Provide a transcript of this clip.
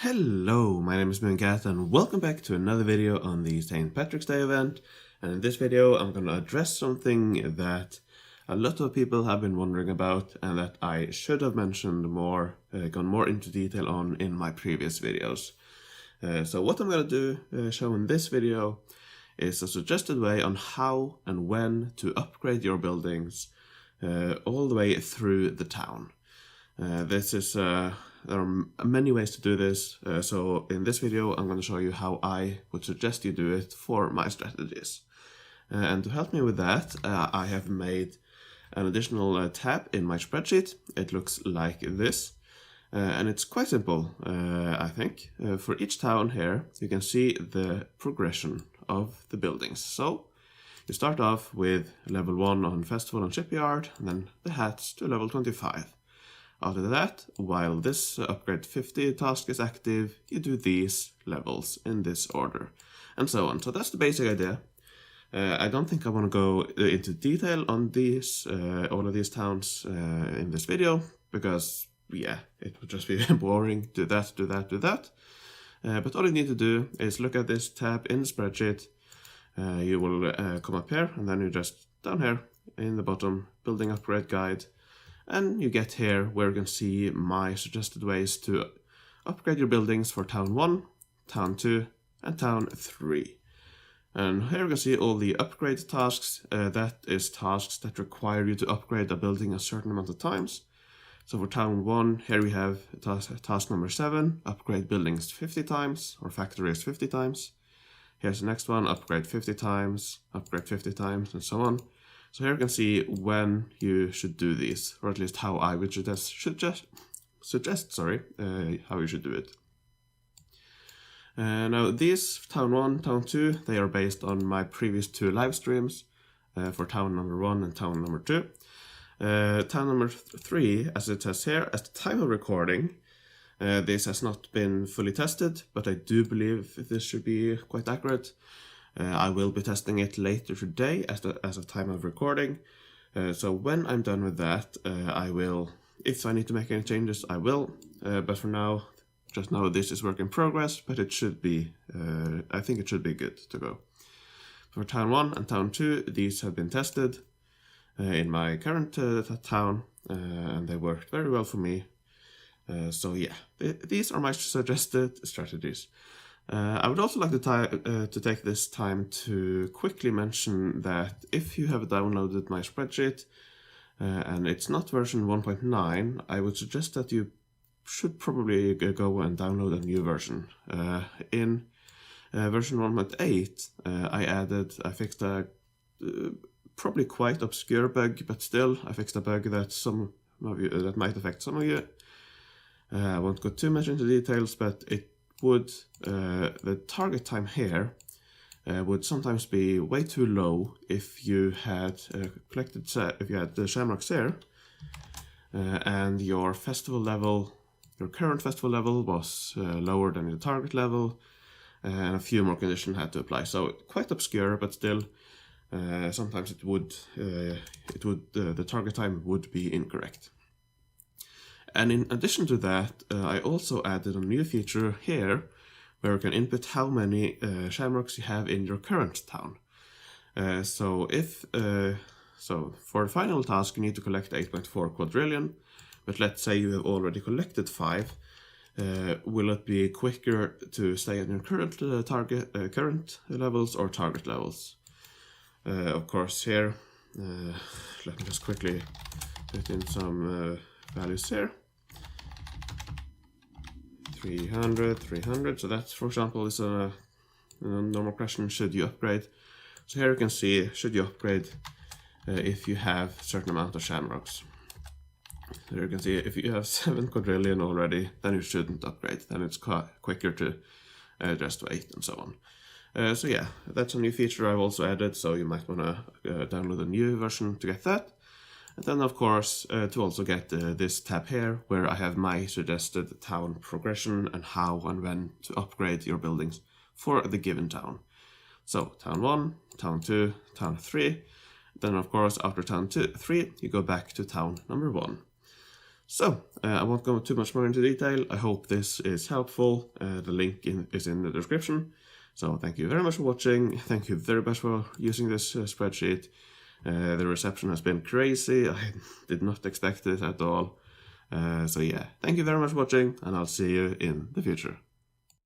Hello, my name is Mooncat and welcome back to another video on the St. Patrick's Day event. And in this video I'm going to address something that a lot of people have been wondering about and that I should have mentioned more, gone more into detail on in my previous videos. So what I'm going to do, show in this video, is a suggested way on how and when to upgrade your buildings all the way through the town. There are many ways to do this, so in this video I'm going to show you how I would suggest you do it for my strategies. And to help me with that, I have made an additional tab in my spreadsheet. It looks like this, and it's quite simple, I think. For each town here, you can see the progression of the buildings. So you start off with level 1 on Festival and Shipyard, and then the hats to level 25. After that, while this upgrade 50 task is active, you do these levels in this order, and so on. So that's the basic idea. I don't think I want to go into detail on these, all of these towns in this video, because, yeah, it would just be boring. Do that, do that, do that. But all you need to do is look at this tab in the spreadsheet. You will come up here, and then you just down here in the bottom, building upgrade guide. And you get here where you can see my suggested ways to upgrade your buildings for Town 1, Town 2, and Town 3. And here you can see all the upgrade tasks. That is tasks that require you to upgrade a building a certain amount of times. So for Town 1, here we have task number 7, upgrade buildings 50 times, or factories 50 times. Here's the next one, upgrade 50 times, upgrade 50 times, and so on. So here you can see when you should do these, or at least how I would suggest how you should do it. Now these Town 1, Town 2, they are based on my previous 2 live streams for Town number 1 and Town number 2. Town number 3, as it says here, at the time of recording, this has not been fully tested, but I do believe this should be quite accurate. I will be testing it later today as of time of recording. So when I'm done with that, I will, if I need to make any changes, I will. But for now, just know this is work in progress, but it should be, I think it should be good to go. For Town 1 and Town 2, these have been tested in my current town, and they worked very well for me. So yeah, these are my suggested strategies. I would also like to take this time to quickly mention that if you have downloaded my spreadsheet and it's not version 1.9, I would suggest that you should probably go and download a new version. In version 1.8, I fixed a probably quite obscure bug, but still I fixed a bug that might affect some of you. I won't go too much into details, but the target time here would sometimes be way too low if you had the shamrocks here, and your current festival level was lower than your target level, and a few more conditions had to apply. So quite obscure, but still, sometimes the target time would be incorrect. And in addition to that, I also added a new feature here where you can input how many shamrocks you have in your current town. So for the final task, you need to collect 8.4 quadrillion, but let's say you have already collected 5. Will it be quicker to stay on your current current levels or target levels? Of course, here, let me just quickly put in some values here. 300, so that's, for example, is a normal question, should you upgrade? So here you can see, should you upgrade if you have a certain amount of shamrocks. Here you can see, if you have 7 quadrillion already, then you shouldn't upgrade, then it's quicker to just wait and so on. So yeah, that's a new feature I've also added, so you might want to download a new version to get that. And then, of course, to also get this tab here, where I have my suggested town progression and how and when to upgrade your buildings for the given town. So, Town 1, Town 2, Town 3. Then, of course, after Town 3, you go back to Town number 1. So, I won't go too much more into detail. I hope this is helpful. The link is in the description. So thank you very much for watching. Thank you very much for using this spreadsheet. The reception has been crazy. I did not expect it at all. So yeah, thank you very much for watching, and I'll see you in the future.